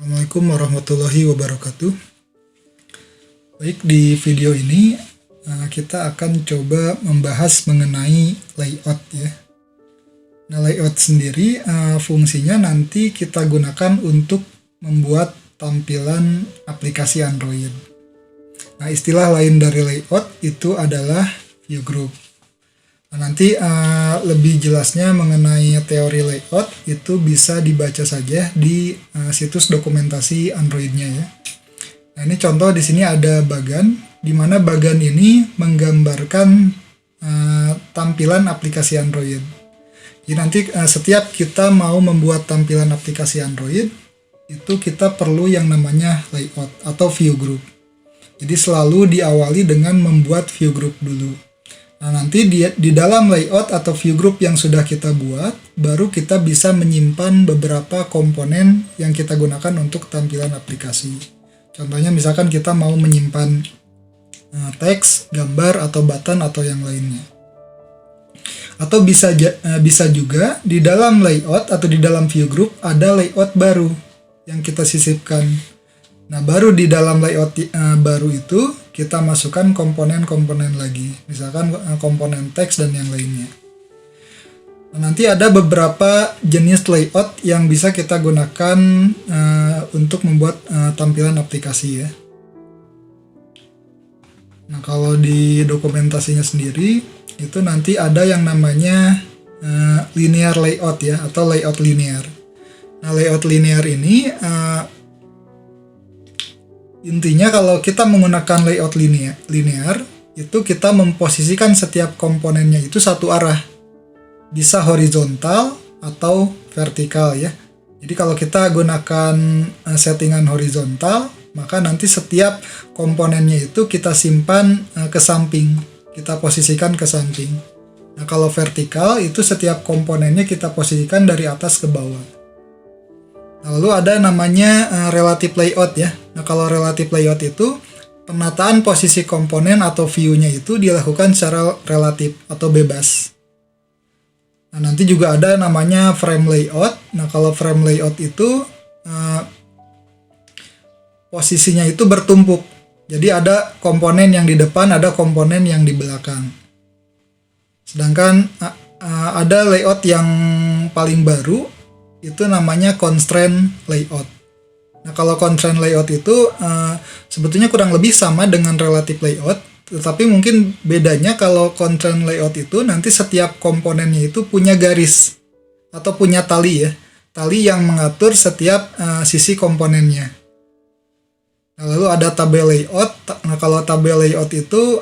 Assalamualaikum warahmatullahi wabarakatuh. Baik, di video ini kita akan coba membahas mengenai layout ya. Nah, layout sendiri fungsinya nanti kita gunakan untuk membuat tampilan aplikasi Android. Nah, istilah lain dari layout itu adalah view group. Nah, nanti lebih jelasnya mengenai teori layout itu bisa dibaca saja di situs dokumentasi Android-nya ya. Nah, ini contoh di sini ada bagan, di mana bagan ini menggambarkan tampilan aplikasi Android. Jadi nanti setiap kita mau membuat tampilan aplikasi Android, itu kita perlu yang namanya layout atau view group. Jadi selalu diawali dengan membuat view group dulu. Nah, nanti di dalam layout atau view group yang sudah kita buat, baru kita bisa menyimpan beberapa komponen yang kita gunakan untuk tampilan aplikasi. Contohnya misalkan kita mau menyimpan teks, gambar, atau button, atau yang lainnya. Atau bisa juga di dalam layout atau di dalam view group ada layout baru yang kita sisipkan. Nah, baru di dalam layout baru itu kita masukkan komponen-komponen lagi, misalkan komponen teks dan yang lainnya. Nah, nanti ada beberapa jenis layout yang bisa kita gunakan untuk membuat tampilan aplikasi ya. Nah, kalau di dokumentasinya sendiri, itu nanti ada yang namanya linear layout ya, atau layout linear. Nah, layout linear ini intinya kalau kita menggunakan layout linear, itu kita memposisikan setiap komponennya itu satu arah. Bisa horizontal atau vertikal ya. Jadi kalau kita gunakan settingan horizontal, maka nanti setiap komponennya itu kita simpan ke samping. Kita posisikan ke samping. Nah, kalau vertikal itu setiap komponennya kita posisikan dari atas ke bawah. Lalu ada namanya relative layout ya. Nah, kalau relative layout itu penataan posisi komponen atau view-nya itu dilakukan secara relatif atau bebas. Nah, nanti juga ada namanya frame layout. Nah, kalau frame layout itu posisinya itu bertumpuk. Jadi ada komponen yang di depan, ada komponen yang di belakang. Sedangkan ada layout yang paling baru, itu namanya constraint layout. Nah, kalau constraint layout itu sebetulnya kurang lebih sama dengan relative layout, tetapi mungkin bedanya kalau constraint layout itu nanti setiap komponennya itu punya garis atau punya tali ya, tali yang mengatur setiap sisi komponennya. Nah, lalu ada tabel layout. Nah, kalau tabel layout itu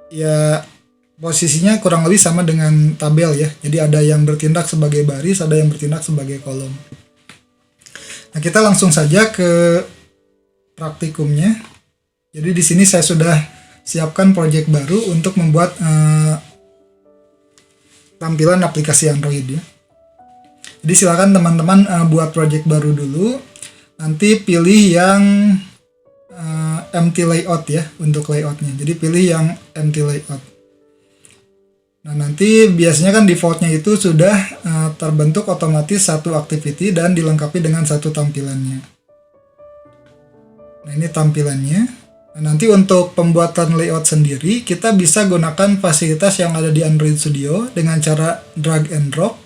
ya posisinya kurang lebih sama dengan tabel ya. Jadi ada yang bertindak sebagai baris, ada yang bertindak sebagai kolom. Nah, kita langsung saja ke praktikumnya. Jadi di sini saya sudah siapkan project baru untuk membuat tampilan aplikasi Android ya. Jadi silakan teman-teman buat project baru dulu. Nanti pilih yang empty layout ya untuk layoutnya. Jadi pilih yang empty layout. Nah, nanti biasanya kan defaultnya itu sudah terbentuk otomatis satu activity dan dilengkapi dengan satu tampilannya. Nah, ini tampilannya. Nah, nanti untuk pembuatan layout sendiri, kita bisa gunakan fasilitas yang ada di Android Studio dengan cara drag and drop,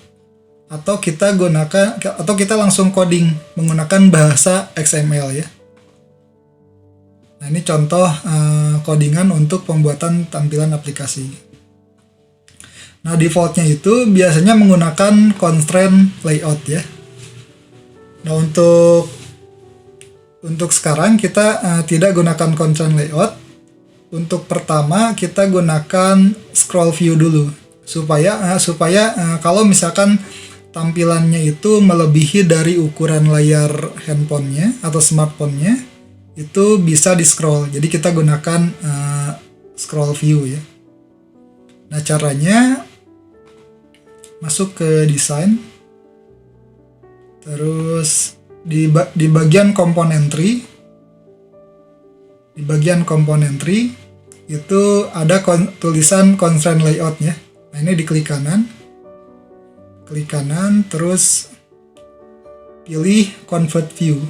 atau kita langsung coding menggunakan bahasa XML ya. Nah, ini contoh codingan untuk pembuatan tampilan aplikasi. Nah, defaultnya itu biasanya menggunakan constraint layout ya. Nah, untuk sekarang kita tidak gunakan constraint layout. Untuk pertama kita gunakan scroll view dulu supaya kalau misalkan tampilannya itu melebihi dari ukuran layar handphonenya atau smartphone-nya, itu bisa di scroll. Jadi kita gunakan scroll view ya. Nah, caranya masuk ke desain, terus di bagian componentry, itu ada tulisan constraint layout ya. Nah, ini diklik kanan, terus pilih convert view.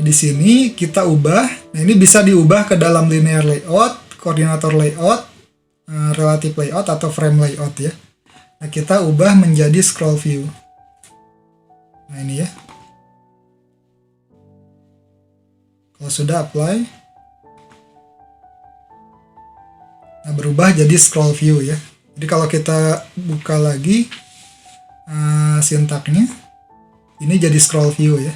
Nah, di sini kita ubah. Nah, ini bisa diubah ke dalam linear layout, koordinator layout, relative layout, atau frame layout ya. Nah, kita ubah menjadi scroll view. Nah, ini ya. Kalau sudah apply, nah berubah jadi scroll view ya. Jadi kalau kita buka lagi sintaknya, ini jadi scroll view ya.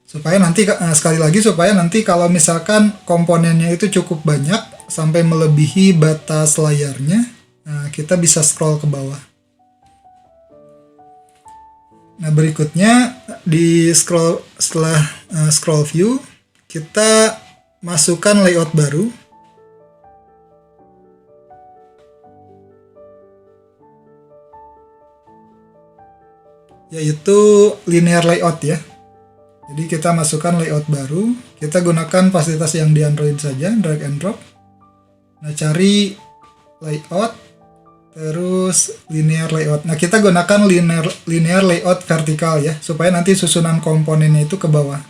Supaya nanti sekali lagi, supaya nanti kalau misalkan komponennya itu cukup banyak sampai melebihi batas layarnya, kita bisa scroll ke bawah. Nah, berikutnya setelah scroll view, kita masukkan layout baru. Yaitu linear layout ya. Jadi kita masukkan layout baru, kita gunakan fasilitas yang di Android saja, drag and drop. Nah, cari layout, terus linear layout. Nah, kita gunakan linear layout vertikal ya, supaya nanti susunan komponennya itu ke bawah,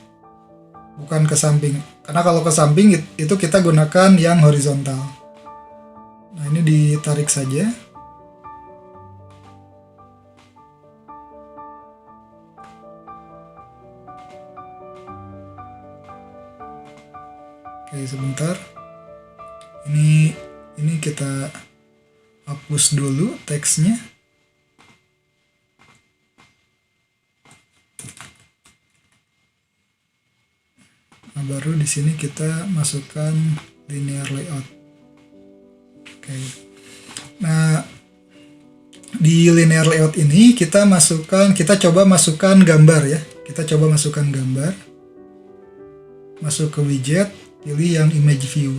bukan ke samping. Karena kalau ke samping itu kita gunakan yang horizontal. Nah, ini ditarik saja. Oke, sebentar. Ini kita hapus dulu teksnya. Nah, baru di sini kita masukkan linear layout. Oke. Nah, di linear layout ini kita coba masukkan gambar ya. Kita coba masukkan gambar. Masuk ke widget, pilih yang image view.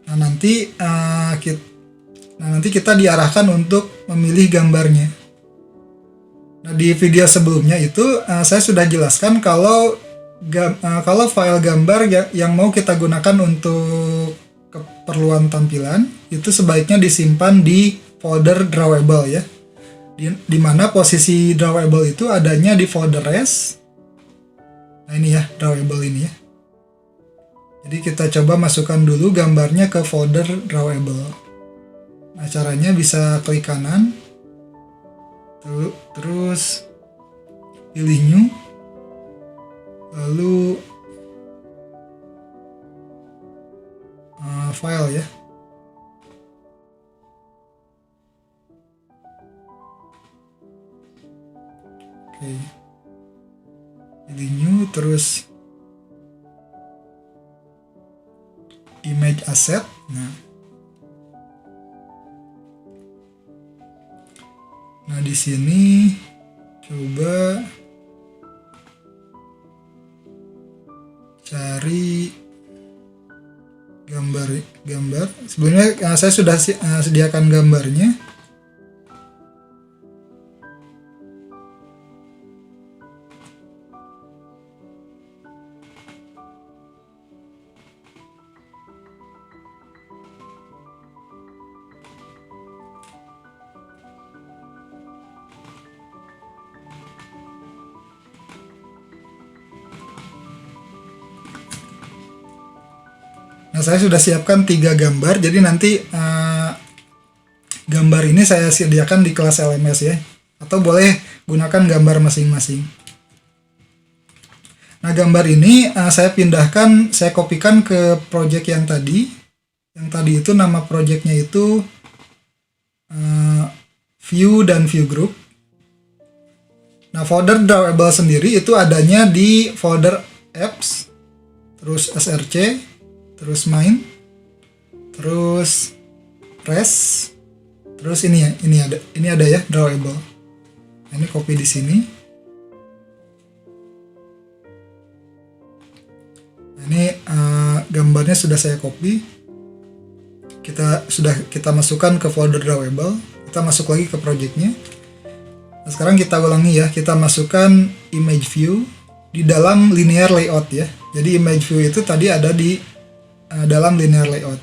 Nah, nanti kita diarahkan untuk memilih gambarnya. Nah, di video sebelumnya itu saya sudah jelaskan kalau file gambar yang mau kita gunakan untuk keperluan tampilan itu sebaiknya disimpan di folder drawable ya. Di mana posisi drawable itu adanya di folder res. Nah, ini ya, drawable ini ya. Jadi kita coba masukkan dulu gambarnya ke folder drawable. Nah, caranya bisa klik kanan, terus pilih new, lalu file ya. Oke. Pilih new, terus image asset. Nah, di sini coba cari gambar. Sebenarnya saya sudah sediakan gambarnya. Nah, saya sudah siapkan 3 gambar, jadi nanti gambar ini saya sediakan di kelas LMS ya, atau boleh gunakan gambar masing-masing. Nah, gambar ini saya kopikan ke project yang tadi. Yang tadi itu nama projectnya itu view dan view group. Nah, folder drawable sendiri itu adanya di folder apps, terus src, terus main, terus res, terus ini ada ya drawable. Nah, ini copy di sini. Nah, ini gambarnya sudah saya copy. Kita masukkan ke folder drawable. Kita masuk lagi ke projectnya. Nah, sekarang kita ulangi ya. Kita masukkan image view di dalam linear layout ya. Jadi image view itu tadi ada di dalam linear layout.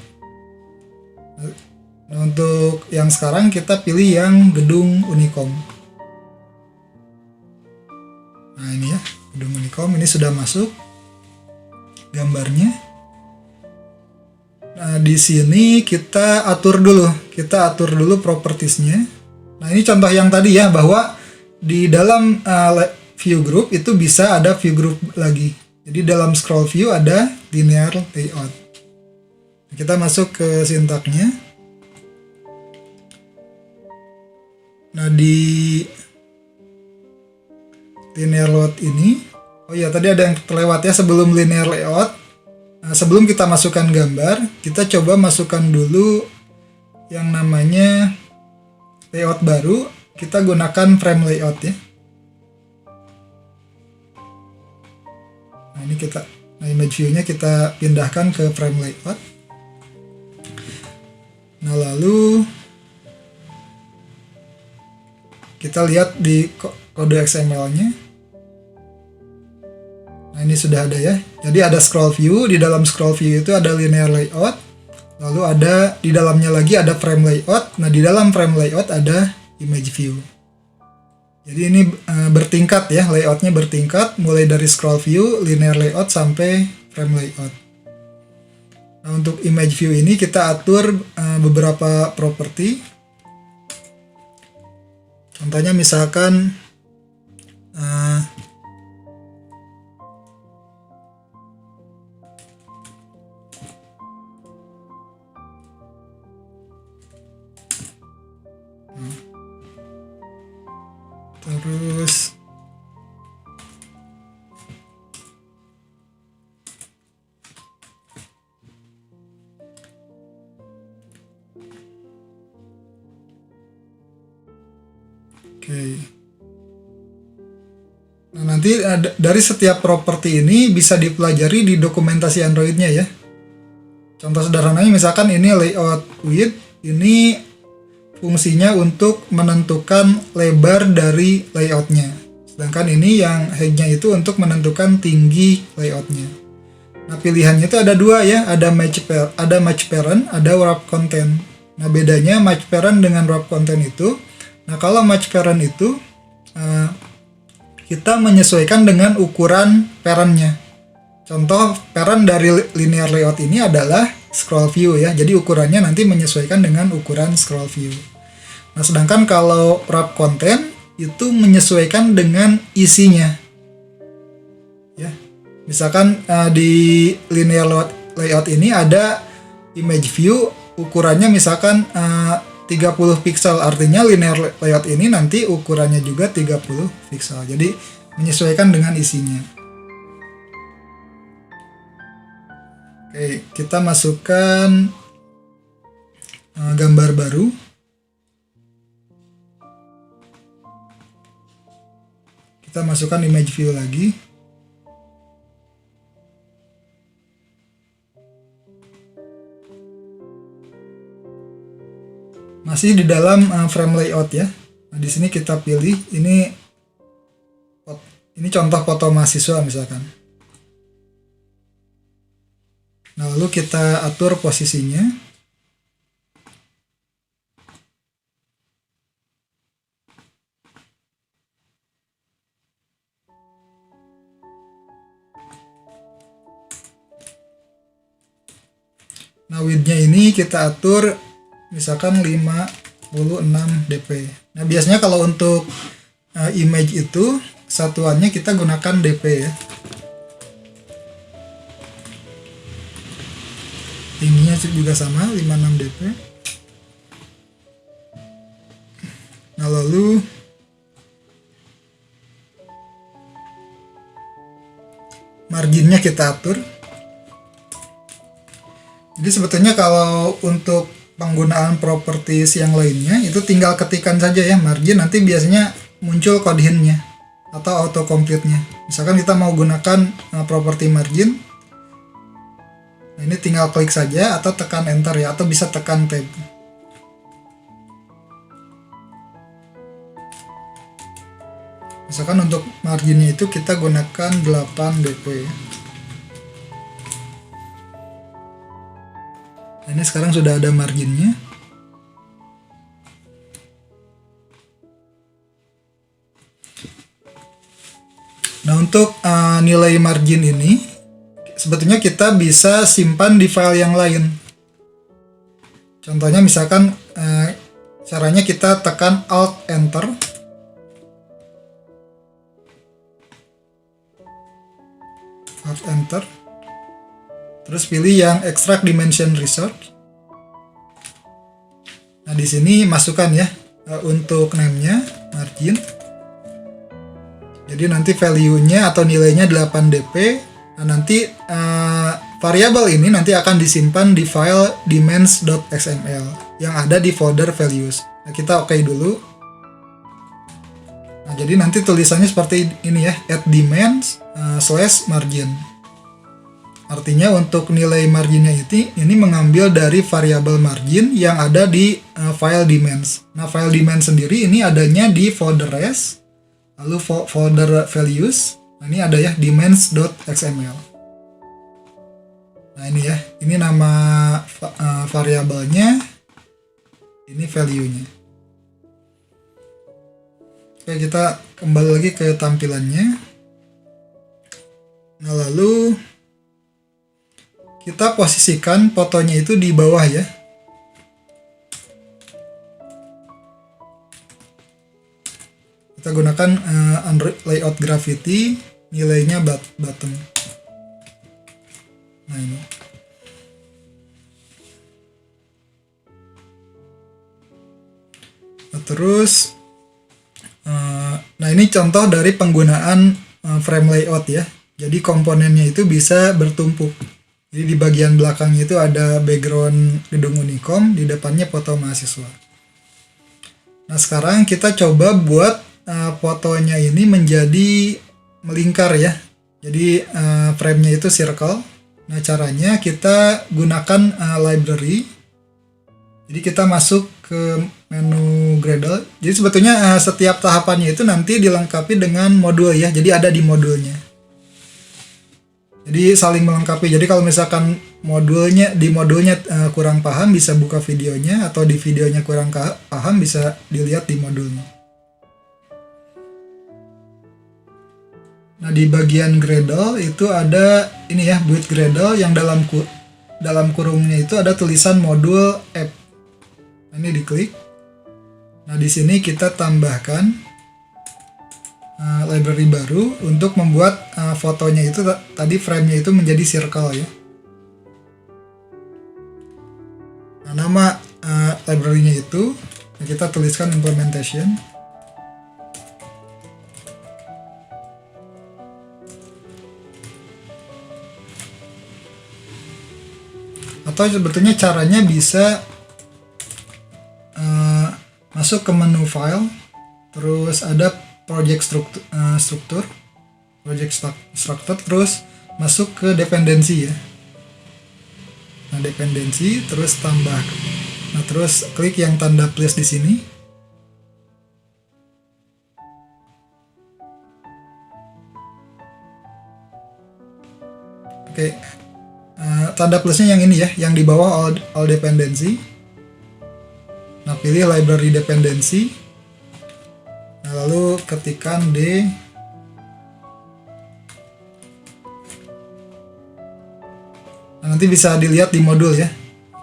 Nah, untuk yang sekarang kita pilih yang gedung Unicom. com ini sudah masuk gambarnya. Nah, di sini kita atur dulu propertiesnya. Nah, ini contoh yang tadi ya, bahwa di dalam view group itu bisa ada view group lagi. Jadi dalam scroll view ada linear layout. Kita masuk ke sintaknya. Nah, di linear layout ini, oh iya tadi ada yang terlewat ya sebelum linear layout. Nah, sebelum kita masukkan gambar, kita coba masukkan dulu yang namanya layout baru. Kita gunakan frame layout ya. Nah, ini image view-nya kita pindahkan ke frame layout. Nah, lalu kita lihat di kode XML-nya. Nah, ini sudah ada ya. Jadi ada scroll view, di dalam scroll view itu ada linear layout. Lalu ada di dalamnya lagi ada frame layout. Nah, di dalam frame layout ada image view. Jadi ini bertingkat ya, layoutnya bertingkat, mulai dari scroll view, linear layout, sampai frame layout. Nah, untuk image view ini kita atur beberapa properti. Contohnya misalkan terus oke. Nah, nanti dari setiap properti ini bisa dipelajari di dokumentasi Android-nya ya. Contoh sederhananya misalkan ini layout width, ini fungsinya untuk menentukan lebar dari layoutnya. Sedangkan ini yang height-nya itu untuk menentukan tinggi layoutnya. Nah, pilihannya itu ada dua ya, ada match parent, ada wrap content. Nah, bedanya match parent dengan wrap content itu, nah kalau match parent itu kita menyesuaikan dengan ukuran parent-nya. Contoh parent dari linear layout ini adalah scroll view ya, jadi ukurannya nanti menyesuaikan dengan ukuran scroll view. Nah, sedangkan kalau wrap content itu menyesuaikan dengan isinya. Ya, misalkan di linear layout ini ada image view, ukurannya misalkan 30 pixel, artinya linear layout ini nanti ukurannya juga 30 pixel. Jadi menyesuaikan dengan isinya. Oke, kita masukkan gambar baru. Kita masukkan image view lagi. Masih di dalam frame layout ya. Nah, di sini kita pilih ini contoh foto mahasiswa misalkan. Nah, lalu kita atur posisinya. Nah, width-nya ini kita atur misalkan 56 dp. Nah, biasanya kalau untuk image itu satuannya kita gunakan dp ya. Tingginya juga sama 56 dp. Nah, lalu marginnya kita atur. Jadi sebetulnya kalau untuk penggunaan properties yang lainnya itu tinggal ketikan saja ya margin, nanti biasanya muncul code hint-nya atau auto complete-nya. Misalkan kita mau gunakan property margin, nah ini tinggal klik saja atau tekan enter ya, atau bisa tekan tab. Misalkan untuk marginnya itu kita gunakan 8 dp ya. Nah, ini sekarang sudah ada marginnya. Nah, untuk nilai margin ini sebetulnya kita bisa simpan di file yang lain. Contohnya misalkan caranya kita tekan Alt Enter. Alt Enter. Terus pilih yang Extract Dimension Research. Nah, di sini masukkan ya untuk name-nya margin. Jadi nanti value-nya atau nilainya 8dp. Nah, nanti variabel ini nanti akan disimpan di file demands.xml yang ada di folder values. Nah, kita oke dulu. Nah, jadi nanti tulisannya seperti ini ya, @demands/margin. Artinya untuk nilai marginnya ini mengambil dari variabel margin yang ada di file demands. Nah, file demands sendiri ini adanya di folder res, lalu folder values. Nah, ini ada ya demands.xml. Nah, ini ya, ini nama variabelnya, ini value-nya. Oke, kita kembali lagi ke tampilannya. Nah, lalu kita posisikan fotonya itu di bawah ya. Kita gunakan Android Layout Gravity, nilainya bottom. Nah, ini. Nah, terus, nah ini contoh dari penggunaan frame layout ya. Jadi komponennya itu bisa bertumpuk. Jadi di bagian belakangnya itu ada background gedung Unicom, di depannya foto mahasiswa. Nah, sekarang kita coba buat fotonya ini menjadi melingkar ya. Jadi frame-nya itu circle. Nah, caranya kita gunakan library. Jadi kita masuk ke menu Gradle. Jadi sebetulnya setiap tahapannya itu nanti dilengkapi dengan modul ya. Jadi ada di modulnya. Jadi saling melengkapi. Jadi kalau misalkan di modulnya kurang paham, bisa buka videonya, atau di videonya kurang paham bisa dilihat di modulnya. Nah, di bagian Gradle itu ada ini ya, build Gradle yang dalam kurungnya itu ada tulisan modul app. Nah, ini diklik. Nah, di sini kita tambahkan library baru untuk membuat fotonya itu tadi frame-nya itu menjadi circle ya. Nah, nama library-nya itu kita tuliskan implementation. Atau sebetulnya caranya bisa masuk ke menu file, terus ada project struktur, terus masuk ke dependensi ya. Nah, dependensi, terus tambah. Nah, terus klik yang tanda plus di sini. Oke, tanda plusnya yang ini ya, yang di bawah all dependency. Nah, pilih library dependency. Nah, lalu ketikkan D. Nah, nanti bisa dilihat di modul ya,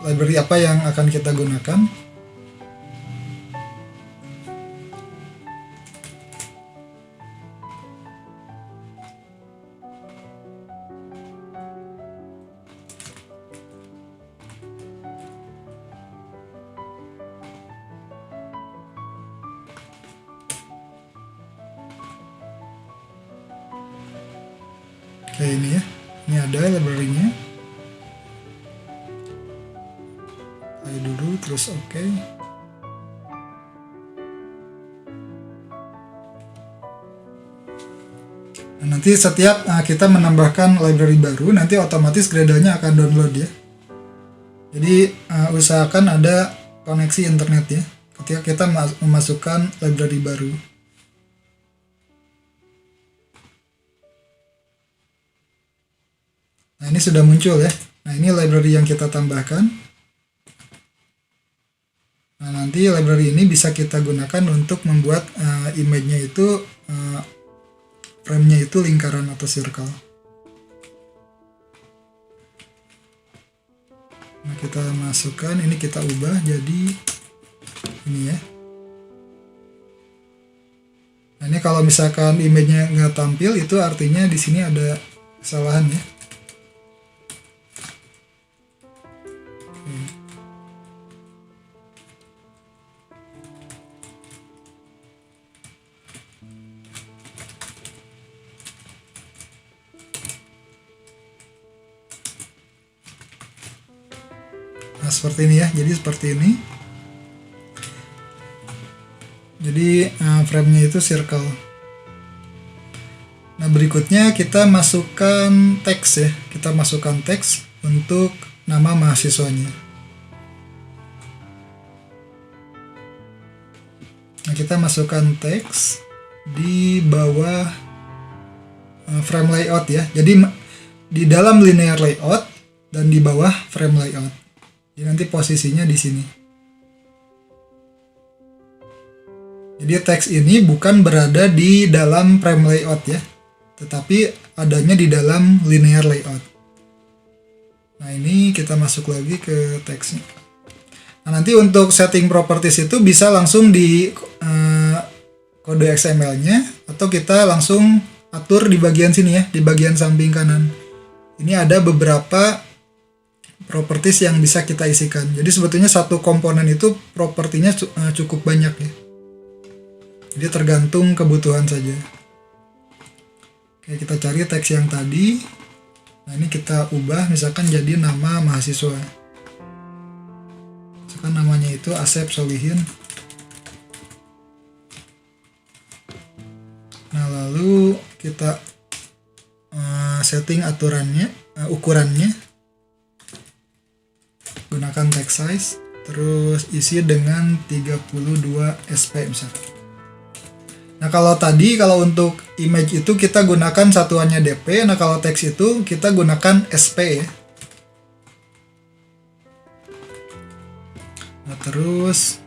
library apa yang akan kita gunakan. Oke, ini ya, ini ada library-nya. Play dulu, terus oke. Nah, nanti setiap kita menambahkan library baru, nanti otomatis Gradle-nya akan download ya. Jadi usahakan ada koneksi internet ya ketika kita memasukkan library baru. Nah, ini sudah muncul ya. Nah, ini library yang kita tambahkan. Nah, nanti library ini bisa kita gunakan untuk membuat image-nya itu frame-nya itu lingkaran atau circle. Nah, kita masukkan, ini kita ubah jadi ini ya. Nah, ini kalau misalkan image-nya nggak tampil, itu artinya di sini ada kesalahan ya. Nah, seperti ini ya. Jadi seperti ini. Jadi frame-nya itu circle. Nah, berikutnya kita masukkan teks ya. Kita masukkan teks untuk nama mahasiswanya. Nah, kita masukkan teks di bawah frame layout ya. Jadi di dalam linear layout dan di bawah frame layout. Jadi nanti posisinya di sini. Jadi teks ini bukan berada di dalam frame layout ya, tetapi adanya di dalam linear layout. Nah, ini kita masuk lagi ke teksnya. Nah, nanti untuk setting properties itu bisa langsung di kode XML-nya, atau kita langsung atur di bagian sini ya, di bagian samping kanan. Ini ada beberapa properties yang bisa kita isikan. Jadi sebetulnya satu komponen itu propertinya cukup banyak ya. Jadi tergantung kebutuhan saja. Oke, kita cari teks yang tadi. Nah, ini kita ubah misalkan jadi nama mahasiswa. Misalkan namanya itu Asep Solihin. Nah, lalu kita setting aturannya, ukurannya. Gunakan text size. Terus isi dengan 32 SP misalkan. Nah, kalau untuk image itu kita gunakan satuannya DP, nah kalau teks itu kita gunakan SP ya. Nah, terus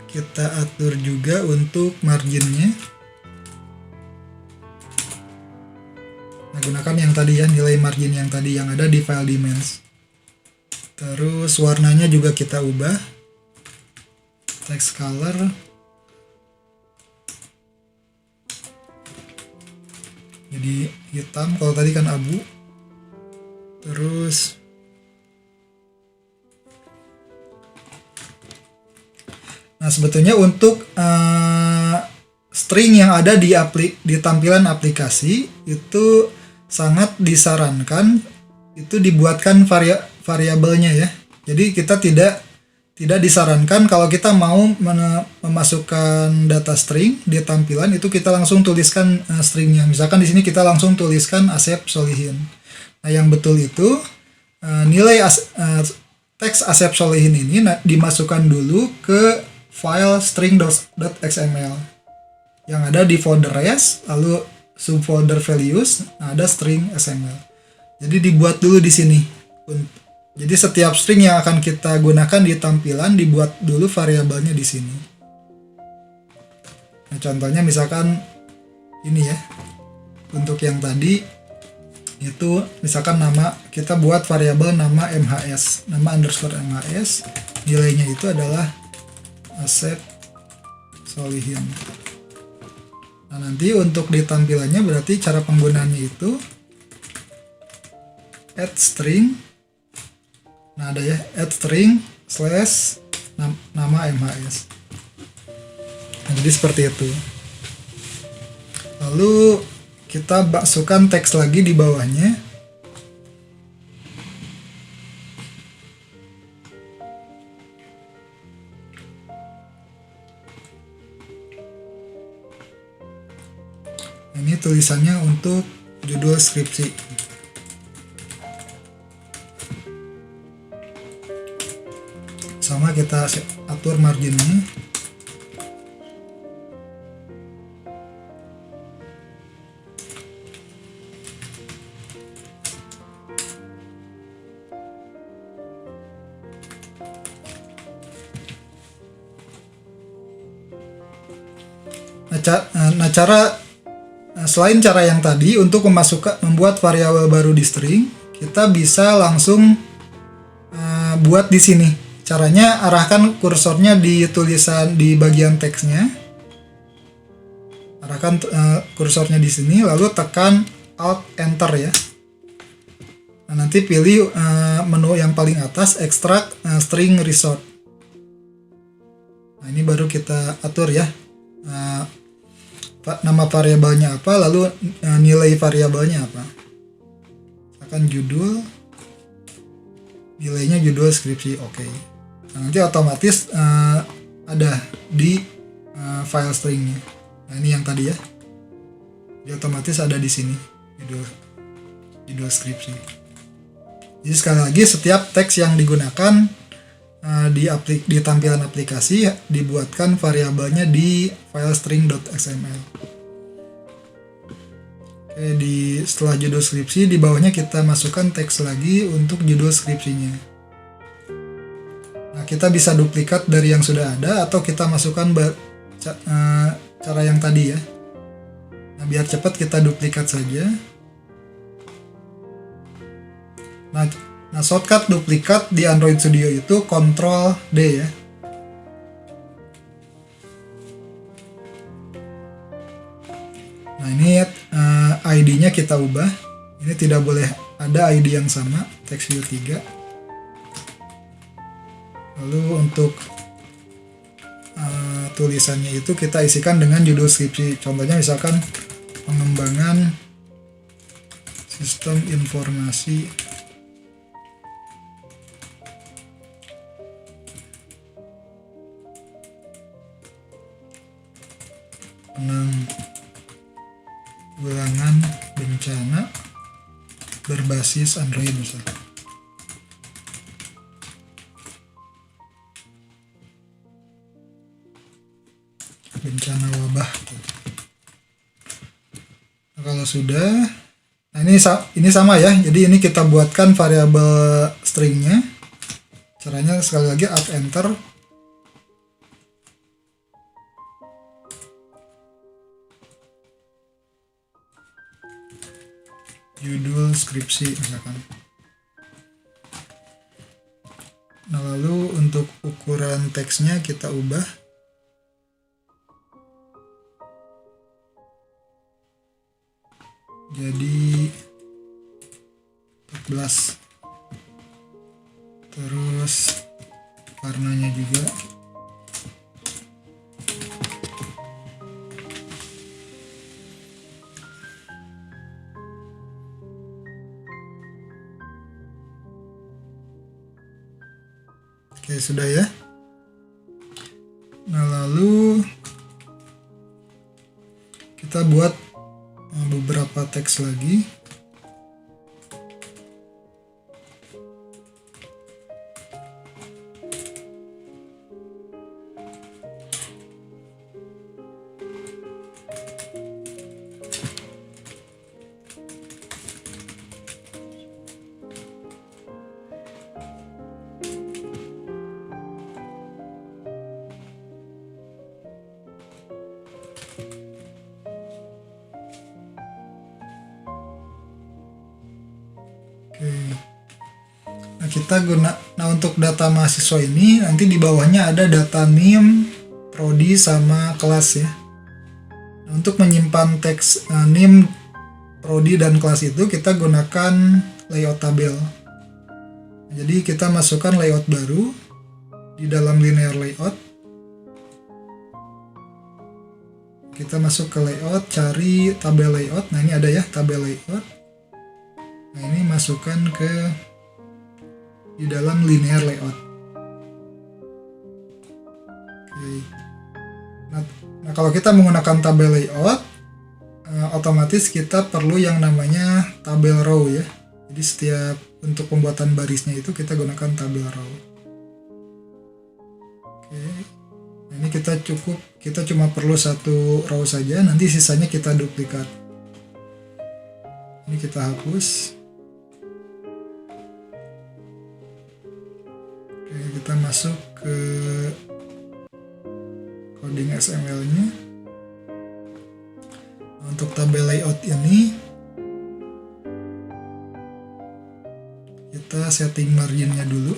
kita atur juga untuk marginnya. Nah, gunakan yang tadi ya, nilai margin yang tadi yang ada di file dimensions. Terus warnanya juga kita ubah. Text color. Jadi hitam, kalau tadi kan abu. Terus nah, sebetulnya untuk string yang ada di tampilan aplikasi itu sangat disarankan itu dibuatkan variabelnya ya. Jadi kita tidak disarankan kalau kita mau memasukkan data string di tampilan itu kita langsung tuliskan stringnya. Misalkan di sini kita langsung tuliskan Asep Solihin. Nah, yang betul itu nilai teks Asep Solihin ini dimasukkan dulu ke file string.xml yang ada di folder res, lalu subfolder values, nah ada string XML. Jadi dibuat dulu di sini. Jadi setiap string yang akan kita gunakan di tampilan dibuat dulu variabelnya di sini. Nah, contohnya misalkan ini ya. Untuk yang tadi itu misalkan nama, kita buat variabel nama MHS, nama underscore MHS, nilainya itu adalah Asep Solihin. Nah, nanti untuk di tampilannya berarti cara penggunaannya itu add string. Nah, ada ya, add string slash nama MHS. Nah, jadi seperti itu. Lalu kita masukkan teks lagi di bawahnya. Ini tulisannya untuk judul skripsi. Sama kita atur marginnya. Nah, cara selain cara yang tadi untuk membuat variabel baru di string, kita bisa langsung buat di sini. Caranya arahkan kursornya di tulisan di bagian teksnya. Arahkan kursornya di sini, lalu tekan Alt Enter ya. Nah, nanti pilih menu yang paling atas, Extract String Resort. Nah, ini baru kita atur ya. Nama variabelnya apa, lalu nilai variabelnya apa. Akan judul, nilainya judul skripsi, oke. Nah, nanti otomatis ada di file stringnya. Nah, ini yang tadi ya, dia otomatis ada di sini judul skripsi. Jadi sekali lagi, setiap teks yang digunakan di tampilan aplikasi dibuatkan variabelnya di file string.xml. Oke, setelah judul skripsi, di bawahnya kita masukkan teks lagi untuk judul skripsinya. Nah, kita bisa duplikat dari yang sudah ada atau kita masukkan cara yang tadi ya. Nah, biar cepat kita duplikat saja. Nah, shortcut duplikat di Android Studio itu Ctrl D ya. Nah, ini ID-nya kita ubah. Ini tidak boleh ada ID yang sama, text view 3. Lalu untuk tulisannya itu kita isikan dengan judul skripsi. Contohnya misalkan pengembangan sistem informasi penanggulangan bencana berbasis Android misalnya. Bencana wabah. Nah, kalau sudah, nah ini sama ya. Jadi ini kita buatkan variabel stringnya. Caranya sekali lagi Alt Enter. Judul skripsi misalkan. Nah, lalu untuk ukuran teksnya kita ubah jadi 14. Terus warnanya juga oke, sudah ya. Nah, lalu kita buat beberapa teks lagi. Nah, untuk data mahasiswa ini nanti di bawahnya ada data name, prodi sama kelas ya. Nah, untuk menyimpan teks name, prodi dan kelas itu kita gunakan layout tabel. Jadi kita masukkan layout baru di dalam linear layout. Kita masuk ke layout, cari tabel layout. Nah, ini ada ya tabel layout. Nah, ini masukkan di dalam linear layout. Oke. Nah, kalau kita menggunakan tabel layout, otomatis kita perlu yang namanya tabel row ya. Jadi setiap untuk pembuatan barisnya itu kita gunakan tabel row. Oke. Nah, ini kita cuma perlu satu row saja, nanti sisanya kita duplikat. Ini kita hapus. Kita masuk ke coding XML-nya. untuk tabel layout ini kita setting marginnya dulu.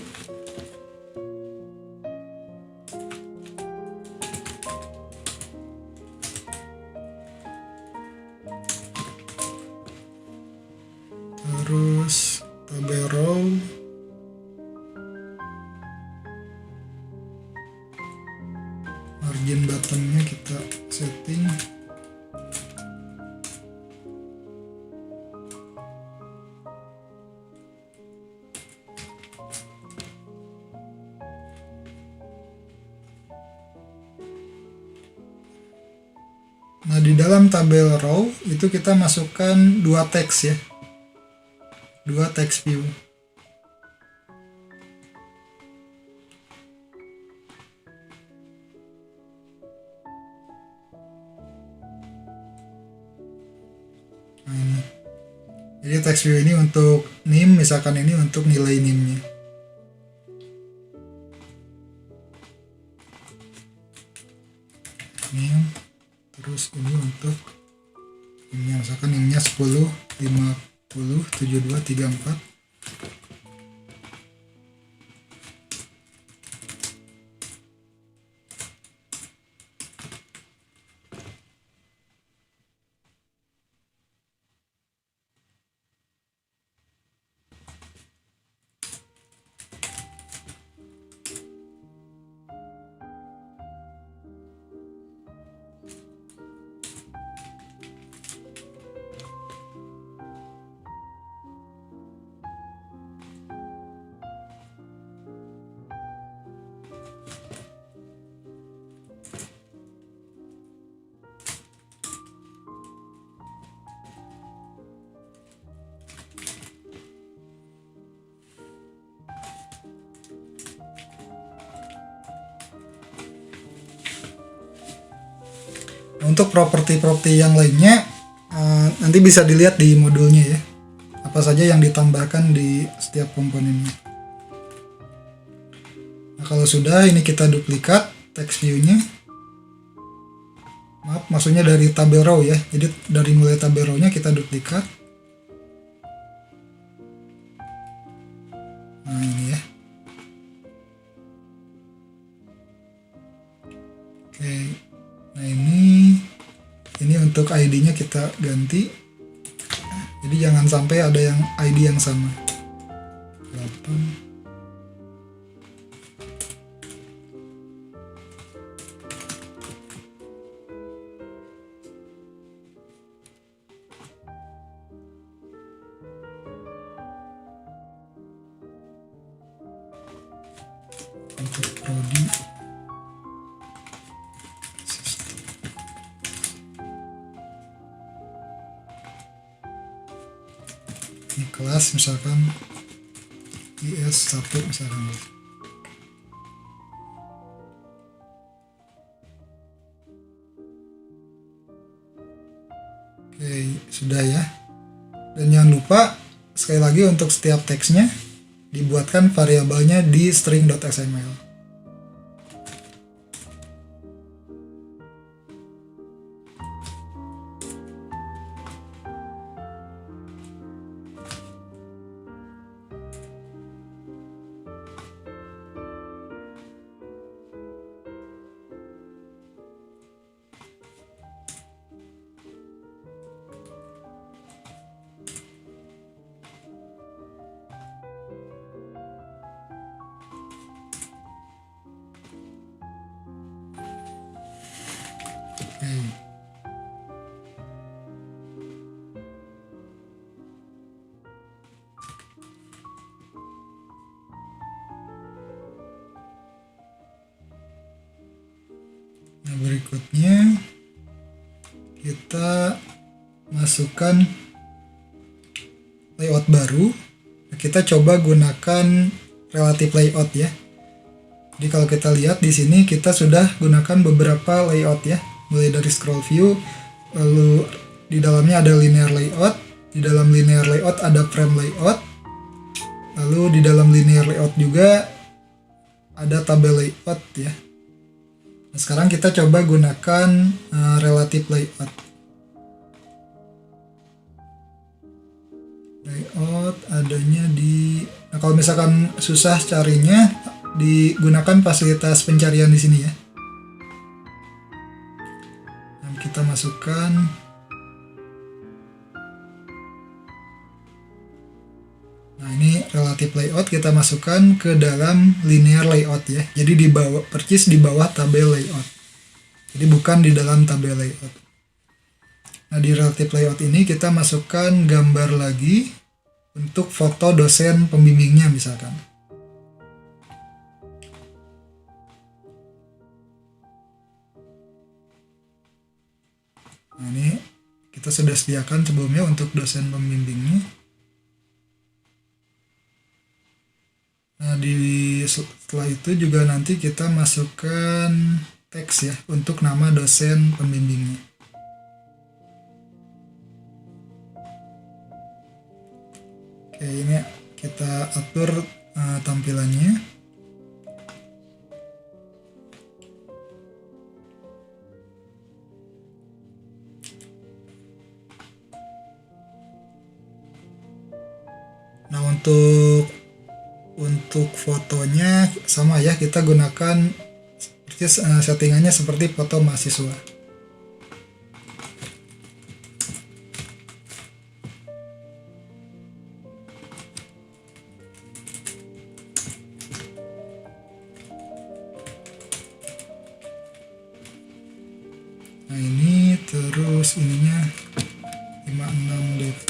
Terus tabel row margin buttonnya kita setting. Nah, di dalam tabel row itu kita masukkan dua teks ya. Dua text view. Nah, ini. Jadi text view ini untuk NIM, misalkan ini untuk nilai NIM-nya. NIM. Terus ini untuk ini misalkan NIM-nya 10, 50, 72, 34. Untuk properti-properti yang lainnya nanti bisa dilihat di modulnya ya, apa saja yang ditambahkan di setiap komponennya. Nah, kalau sudah, ini kita duplikat text view-nya. Maaf, maksudnya dari tabel row ya, jadi dari mulai tabel row-nya kita duplikat. Nah, ini ya. Oke. Nah, ini untuk ID-nya kita ganti. Jadi jangan sampai ada yang ID yang sama. 8. Untuk prodi ini kelas misalkan IS1 misalkan. Oke, sudah ya. Dan jangan lupa sekali lagi untuk setiap teksnya dibuatkan variabelnya di string.xml. Nah, berikutnya kita masukkan layout baru. Kita coba gunakan relative layout ya. Jadi kalau kita lihat di sini kita sudah gunakan beberapa layout ya, mulai dari scroll view, lalu di dalamnya ada linear layout, di dalam linear layout ada frame layout, lalu di dalam linear layout juga ada tabel layout ya. Nah, sekarang kita coba gunakan relative layout. layout adanya di, nah kalau misalkan susah carinya, digunakan fasilitas pencarian di sini ya. Nah, kita masukkan. Nah, ini relative layout kita masukkan ke dalam linear layout ya. Jadi di bawah, persis di bawah tabel layout. Jadi bukan di dalam tabel layout. Nah, di relative layout ini kita masukkan gambar lagi untuk foto dosen pembimbingnya misalkan. Nah, ini kita sudah sediakan sebelumnya untuk dosen pembimbingnya. Nah, setelah itu juga nanti kita masukkan teks ya untuk nama dosen pembimbingnya. Oke, ini kita atur tampilannya. Nah, untuk fotonya sama ya, kita gunakan settingannya seperti foto mahasiswa. Nah, ini terus ininya 56 dp.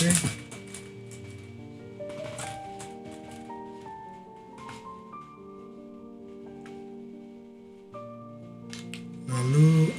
Lalu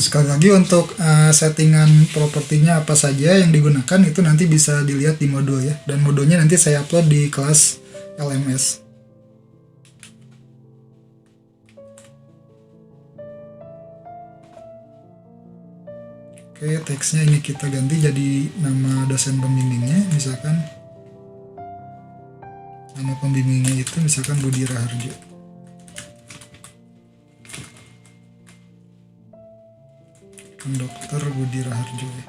sekali lagi untuk settingan propertinya apa saja yang digunakan itu nanti bisa dilihat di modul ya, dan modulnya nanti saya upload di kelas LMS. Oke, teksnya ini kita ganti jadi nama dosen pembimbingnya, misalkan nama pembimbingnya itu misalkan Budi Raharjo. Dr. Budi Raharjo ya.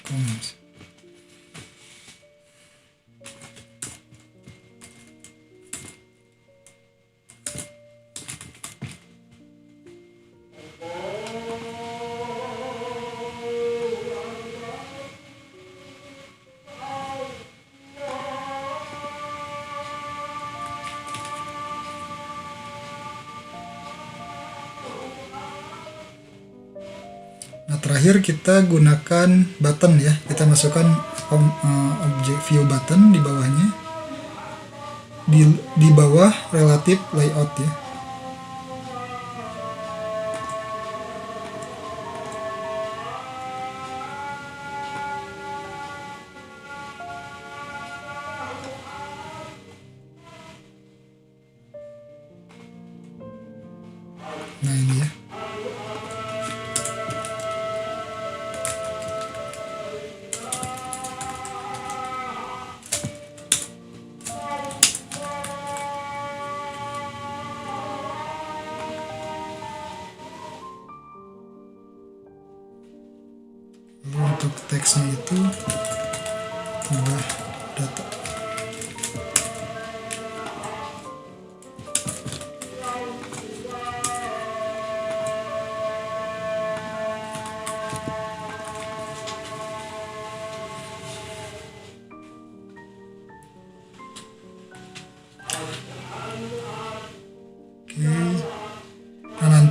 Koms. Nah, terakhir kita gunakan button ya. Kita masukkan objek view button di bawahnya. Di bawah relative layout ya. Nah, ini ya. Untuk teksnya itu ubah data.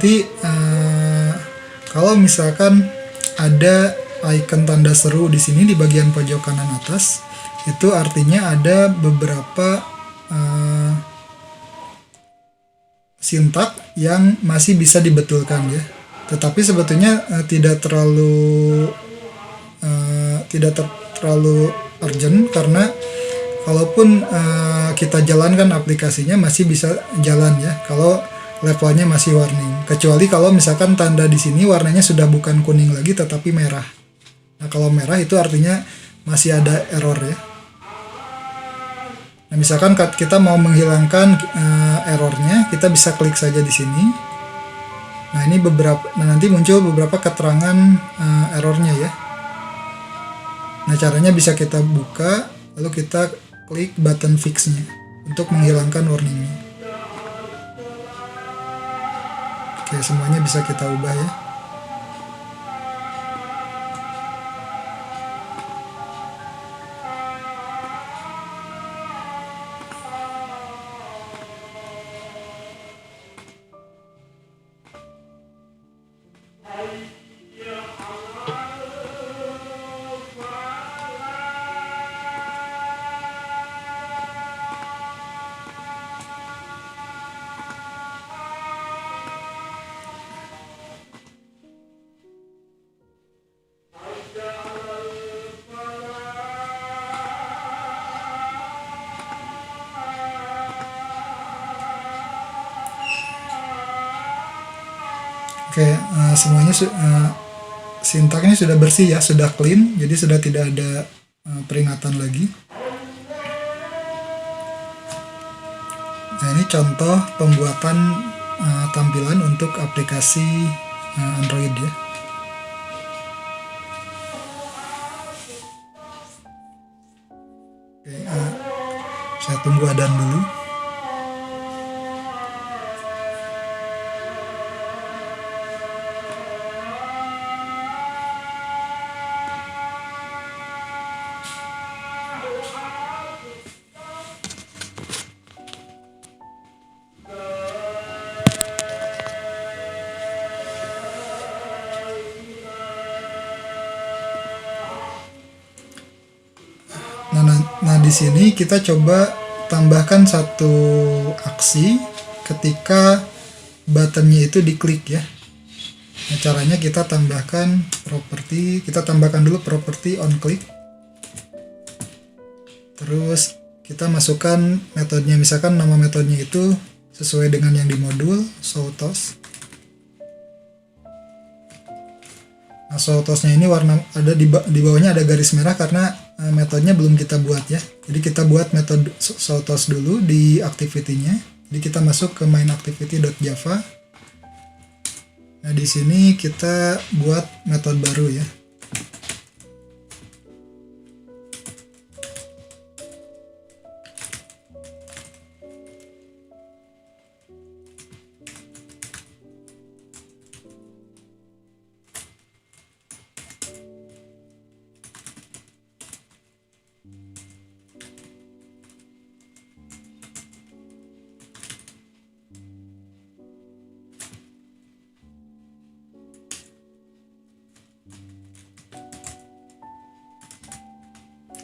nanti kalau misalkan ada icon tanda seru di sini di bagian pojok kanan atas, itu artinya ada beberapa sintak yang masih bisa dibetulkan ya. Tetapi sebetulnya tidak terlalu urgent, karena kalaupun kita jalankan aplikasinya masih bisa jalan ya kalau levelnya masih warning. Kecuali kalau misalkan tanda di sini warnanya sudah bukan kuning lagi tetapi merah. Nah, kalau merah itu artinya masih ada error ya. Nah, misalkan kita mau menghilangkan errornya, kita bisa klik saja di sini. Nah, ini nanti muncul beberapa keterangan errornya ya. Nah, caranya bisa kita buka, lalu kita klik button fix-nya untuk menghilangkan warningnya. Oke, semuanya bisa kita ubah ya. Oke, semuanya sintaknya sudah bersih ya, sudah clean, jadi sudah tidak ada peringatan lagi. Nah, ini contoh pembuatan tampilan untuk aplikasi Android ya. Oke, saya tunggu adan dulu. Nah, di sini kita coba tambahkan satu aksi ketika buttonnya itu diklik ya. Nah, caranya kita tambahkan dulu properti on click. Terus kita masukkan metodenya, misalkan nama metodenya itu sesuai dengan yang di modul showToast. Nah, showToast-nya ini warna ada di bawahnya ada garis merah karena metodenya belum kita buat ya. Jadi kita buat metode showToast dulu di activity-nya. Jadi kita masuk ke main activity.java. Nah, di sini kita buat metode baru ya.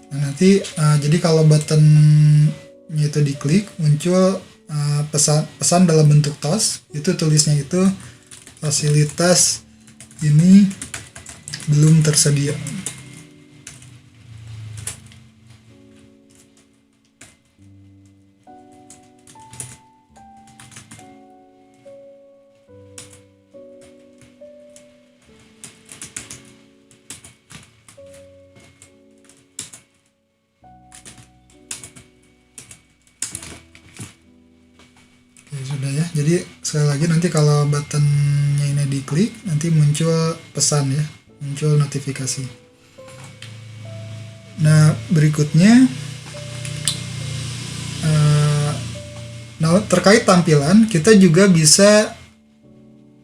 Nah, nanti jadi kalau buttonnya itu diklik muncul pesan dalam bentuk toast, itu tulisnya itu fasilitas ini belum tersedia. Sudah ya, jadi sekali lagi nanti kalau buttonnya ini diklik nanti muncul pesan ya, muncul notifikasi. Nah, berikutnya terkait tampilan kita juga bisa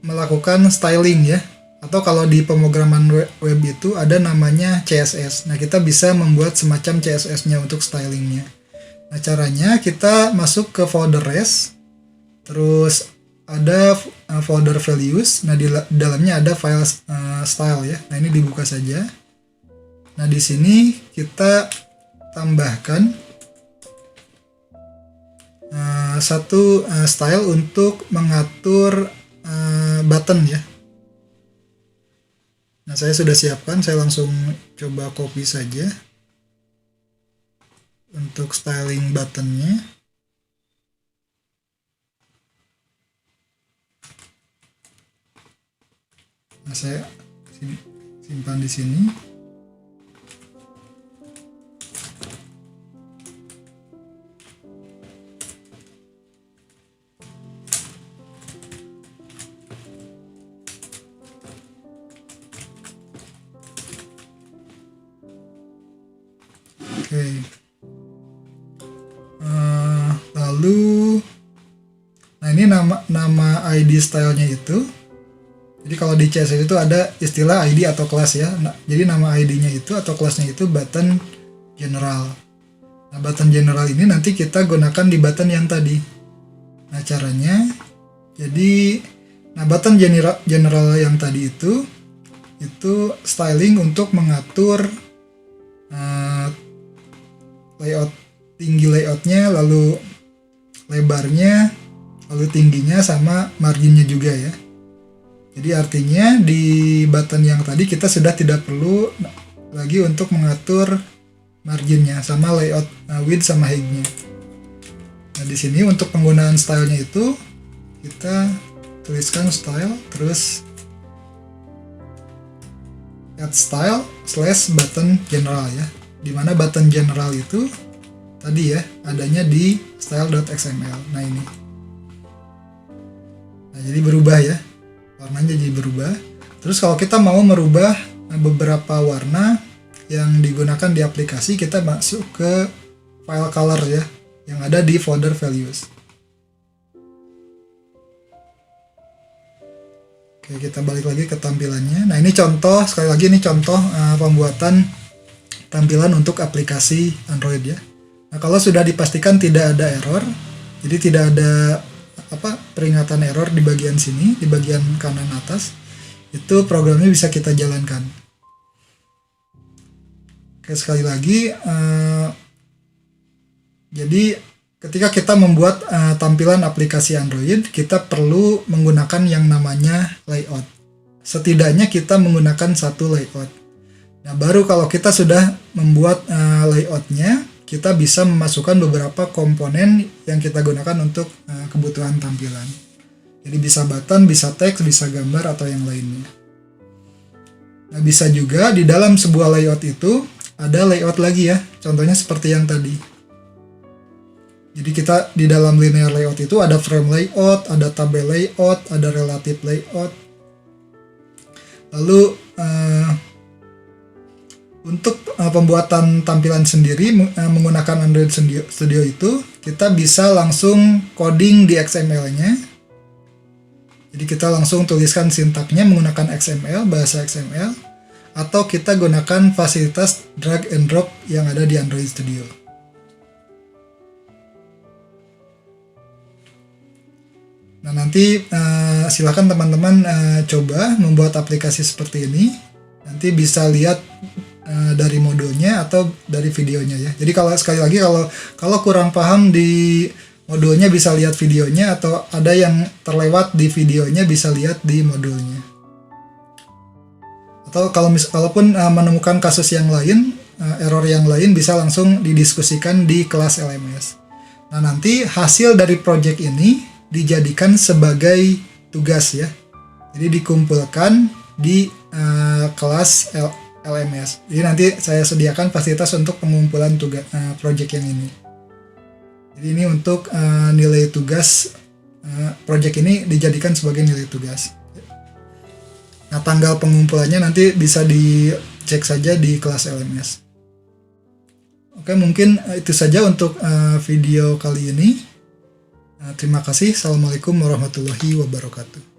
melakukan styling ya, atau kalau di pemrograman web itu ada namanya CSS. Nah, kita bisa membuat semacam CSS-nya untuk stylingnya. Nah, caranya kita masuk ke folder res. Terus ada folder values. Nah, di dalamnya ada file style ya. Nah, ini dibuka saja. Nah, di sini kita tambahkan satu style untuk mengatur button ya. Nah, saya sudah siapkan, saya langsung coba copy saja untuk styling buttonnya. Nah, saya simpan di sini. Oke. Lalu, nah ini nama ID stylenya itu. Jadi kalau di CSS itu ada istilah ID atau kelas ya. Nah, jadi nama ID-nya itu atau kelasnya itu button general. Nah, button general ini nanti kita gunakan di button yang tadi. Nah, caranya, jadi, nah button general yang tadi itu styling untuk mengatur layout, tinggi layoutnya, lalu lebarnya, lalu tingginya, sama marginnya juga ya. Jadi artinya di button yang tadi kita sudah tidak perlu lagi untuk mengatur marginnya sama layout width sama height-nya. Nah, di sini untuk penggunaan stylenya itu kita tuliskan style terus add style / button general ya. Dimana button general itu tadi ya adanya di style.xml. Nah, ini. Nah, jadi berubah ya. Warnanya jadi berubah. Terus kalau kita mau merubah beberapa warna yang digunakan di aplikasi, kita masuk ke file color ya, yang ada di folder values. Oke, kita balik lagi ke tampilannya. Nah, ini contoh, sekali lagi ini contoh pembuatan tampilan untuk aplikasi Android ya. Nah, kalau sudah dipastikan tidak ada error, jadi tidak ada peringatan error di bagian sini, di bagian kanan atas, itu programnya bisa kita jalankan. Oke, sekali lagi, jadi ketika kita membuat tampilan aplikasi Android, kita perlu menggunakan yang namanya layout. Setidaknya kita menggunakan satu layout. Nah, baru kalau kita sudah membuat layoutnya, kita bisa memasukkan beberapa komponen yang kita gunakan untuk kebutuhan tampilan. Jadi bisa button, bisa teks, bisa gambar, atau yang lainnya. Nah, bisa juga di dalam sebuah layout itu ada layout lagi ya. Contohnya seperti yang tadi. Jadi kita di dalam linear layout itu ada frame layout, ada tabel layout, ada relative layout. Lalu untuk pembuatan tampilan sendiri menggunakan Android Studio itu, kita bisa langsung coding di XML-nya. Jadi kita langsung tuliskan sintaknya menggunakan XML, bahasa XML, atau kita gunakan fasilitas drag and drop yang ada di Android Studio. Nah, nanti silakan teman-teman coba membuat aplikasi seperti ini. Nanti bisa lihat dari modulnya atau dari videonya ya. Jadi kalau sekali lagi kalau kurang paham di modulnya bisa lihat videonya, atau ada yang terlewat di videonya bisa lihat di modulnya. Atau kalaupun menemukan kasus yang lain, error yang lain, bisa langsung didiskusikan di kelas LMS. Nah, nanti hasil dari project ini dijadikan sebagai tugas ya. Jadi dikumpulkan di kelas LMS. Jadi nanti saya sediakan fasilitas untuk pengumpulan tugas project yang ini. Jadi ini untuk nilai tugas project ini dijadikan sebagai nilai tugas. Nah, tanggal pengumpulannya nanti bisa dicek saja di kelas LMS. Oke, mungkin itu saja untuk video kali ini. Terima kasih. Assalamualaikum warahmatullahi wabarakatuh.